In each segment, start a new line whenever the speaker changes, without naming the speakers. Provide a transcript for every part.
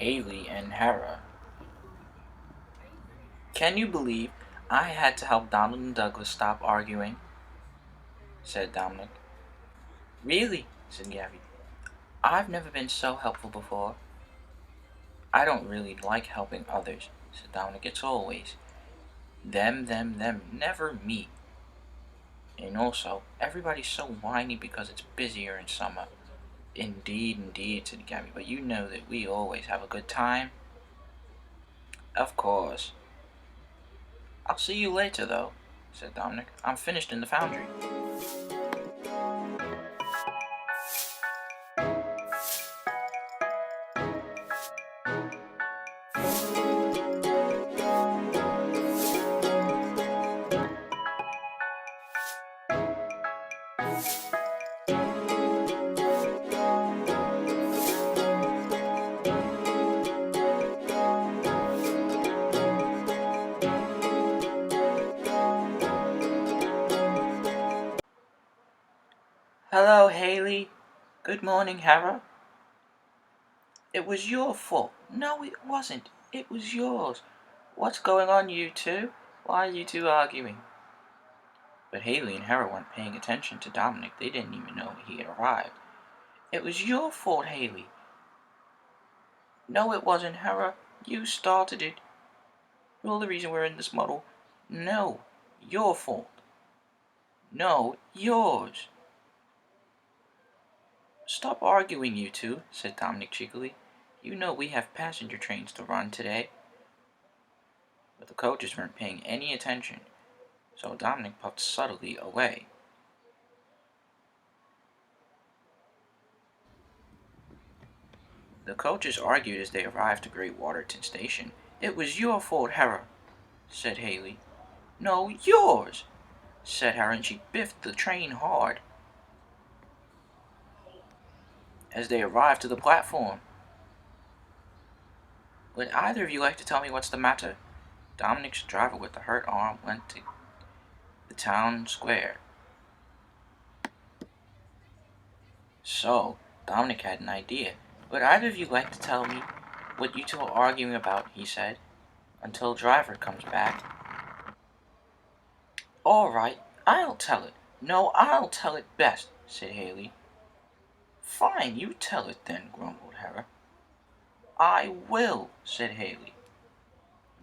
Hailee and Herah. Can you believe I had to help Donald and Douglas stop arguing? Said Dominic. Really? Said Gabby. I've never been so helpful before. I don't really like helping others, said Dominic. It's always them, never me. And also, everybody's so whiny because it's busier in summer. Indeed, said Gabby, but you know that we always have a good time. Of course. I'll see you later, though, said Dominic. I'm finished in the foundry. Hello, Hailee. Good morning, Herah. It was your fault. No, it wasn't. It was yours. What's going on, you two? Why are you two arguing? But Hailee and Herah weren't paying attention to Dominic. They didn't even know he had arrived. It was your fault, Hailee. No, it wasn't, Herah. You started it. You're the reason we're in this muddle. No, your fault. No, yours. Stop arguing, you two, said Dominic cheekily. You know we have passenger trains to run today. But the coaches weren't paying any attention, so Dominic puffed subtly away. The coaches argued as they arrived to Great Waterton Station. It was your fault, Herah, said Hailee. No, yours, said Herah, and she biffed the train hard. As they arrived to the platform, would either of you like to tell me what's the matter? Dominic's driver with the hurt arm went to the town square. So, Dominic had an idea. Would either of you like to tell me what you two are arguing about, he said, until driver comes back. All right, I'll tell it. No, I'll tell it best, said Hailee. Fine, you tell it then, grumbled Herah. I will, said Hailee.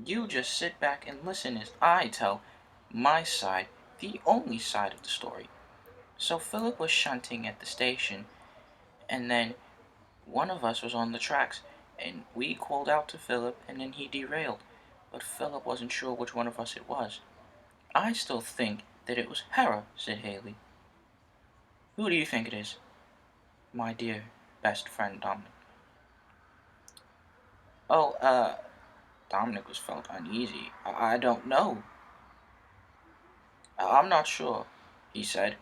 You just sit back and listen as I tell my side, the only side of the story. So Philip was shunting at the station, and then one of us was on the tracks, and we called out to Philip, and then he derailed, but Philip wasn't sure which one of us it was. I still think that it was Herah, said Hailee. Who do you think it is? My dear best friend Dominic. Oh, Dominic was felt uneasy. I don't know. I'm not sure, he said,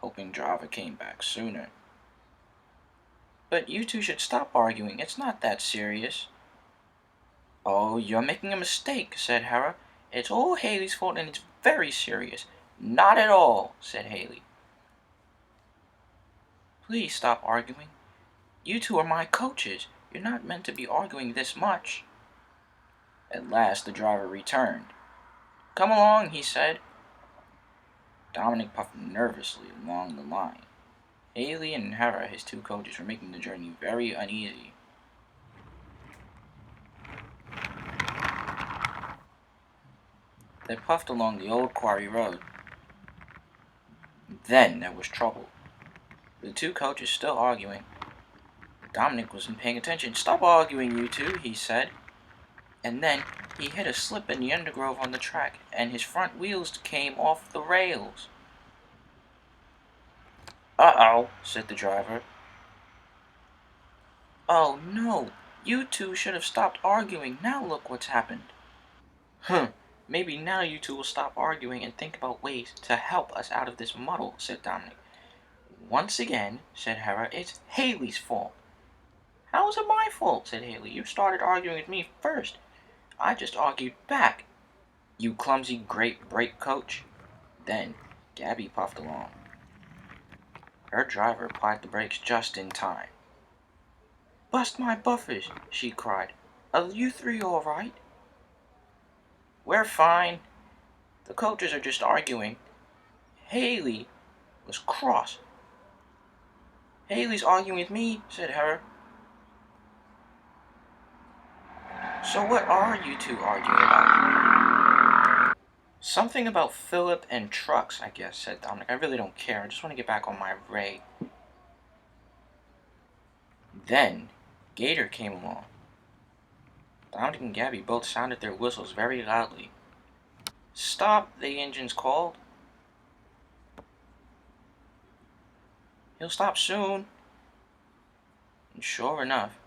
hoping driver came back sooner. But you two should stop arguing. It's not that serious. Oh, you're making a mistake, said Herah. It's all Hailee's fault and it's very serious. Not at all, said Hailee. Please stop arguing. You two are my coaches. You're not meant to be arguing this much. At last the driver returned. Come along, he said. Dominic puffed nervously along the line. Hailee and Herah, his two coaches, were making the journey very uneasy. They puffed along the old quarry road. Then there was trouble. The two coaches still arguing. Dominic wasn't paying attention. Stop arguing, you two, he said. And then he hit a slip in the undergrowth on the track, and his front wheels came off the rails. Uh-oh, said the driver. Oh, no, you two should have stopped arguing. Now look what's happened. Maybe now you two will stop arguing and think about ways to help us out of this muddle, said Dominic. Once again, said Herah, it's Hailee's fault. How is it my fault, said Hailee. You started arguing with me first. I just argued back. You clumsy great brake coach. Then Gabby puffed along. Her driver applied the brakes just in time. Bust my buffers, she cried. Are you three all right? We're fine. The coaches are just arguing. Hailee was cross. Hailee's arguing with me, said Herah. So what are you two arguing about? Something about Philip and trucks, I guess, said Dominic. I really don't care. I just want to get back on my ray. Then, Gator came along. Dominic and Gabby both sounded their whistles very loudly. Stop, the engines called. He'll stop soon. And sure enough,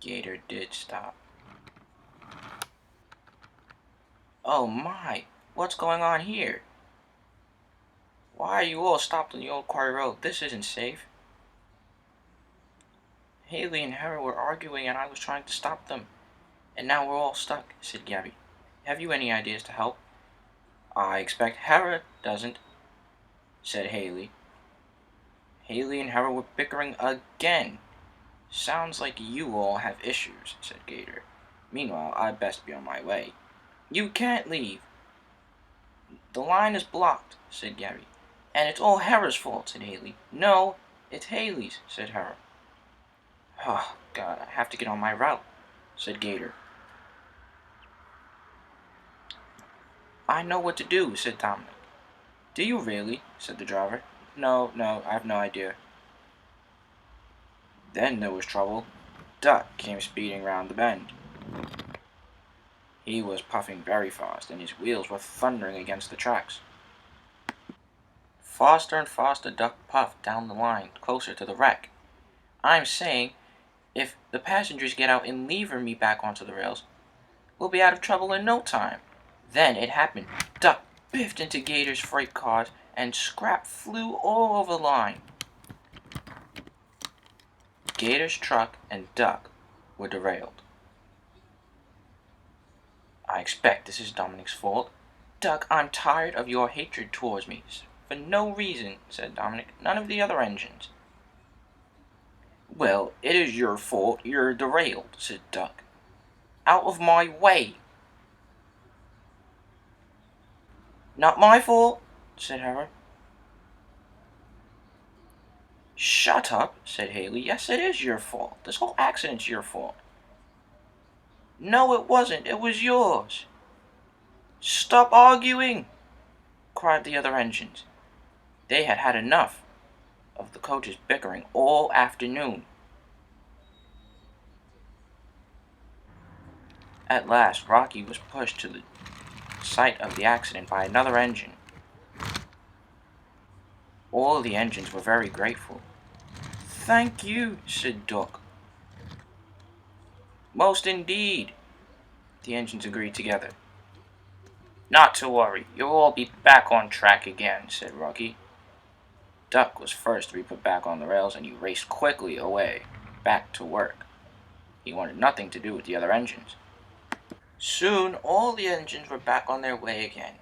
Gator did stop. Oh my, what's going on here? Why are you all stopped on the old quarry road? This isn't safe. Hailee and Herah were arguing and I was trying to stop them. And now we're all stuck, said Gabby. Have you any ideas to help? I expect Herah doesn't, said Hailee. Hailee and Herah were bickering again. Sounds like you all have issues, said Gator. Meanwhile, I'd best be on my way. You can't leave. The line is blocked, said Gabby. And it's all Herah's fault, said Hailee. No, it's Hailee's, said Herah. Oh, God, I have to get on my route, said Gator. I know what to do, said Dominic. Do you really? Said the driver. No, I have no idea. Then there was trouble. Duck came speeding round the bend. He was puffing very fast, and his wheels were thundering against the tracks. Faster and faster Duck puffed down the line, closer to the wreck. I'm saying, if the passengers get out and lever me back onto the rails, we'll be out of trouble in no time. Then it happened. Duck biffed into Gator's freight cars, and scrap flew all over the line. Gator's truck and Duck were derailed. I expect this is Dominic's fault. Duck, I'm tired of your hatred towards me. For no reason, said Dominic. None of the other engines. Well, it is your fault you're derailed, said Duck. Out of my way. Not my fault, said Herah. Shut up, said Hailee. Yes, it is your fault. This whole accident's your fault. No, it wasn't. It was yours. Stop arguing, cried the other engines. They had had enough of the coaches bickering all afternoon. At last, Rocky was pushed to the site of the accident by another engine. All the engines were very grateful. Thank you, said Duck. Most indeed, the engines agreed together. Not to worry, you'll all be back on track again, said Rocky. Duck was first to be put back on the rails, and he raced quickly away, back to work. He wanted nothing to do with the other engines. Soon, all the engines were back on their way again.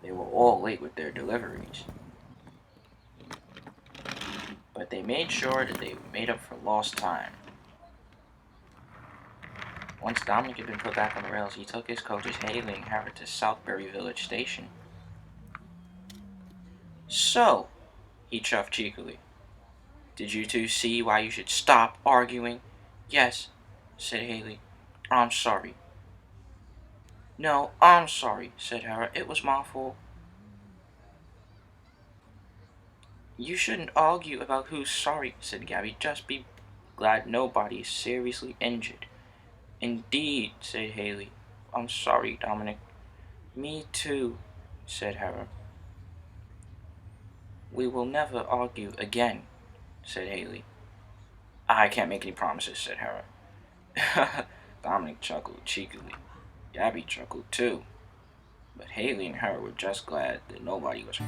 They were all late with their deliveries, but they made sure that they made up for lost time. Once Dominic had been put back on the rails, he took his coaches Hailee and Herah to Southbury Village Station. So, he chuffed cheekily, did you two see why you should stop arguing? Yes, said Hailee. I'm sorry. No, I'm sorry, said Herah. It was my fault. You shouldn't argue about who's sorry, said Gabby. Just be glad nobody is seriously injured. Indeed, said Hailee. I'm sorry, Dominic. Me too, said Herah. We will never argue again, said Hailee. I can't make any promises, said Herah. Dominic chuckled cheekily. Gabby chuckled too. But Hailee and Herah were just glad that nobody was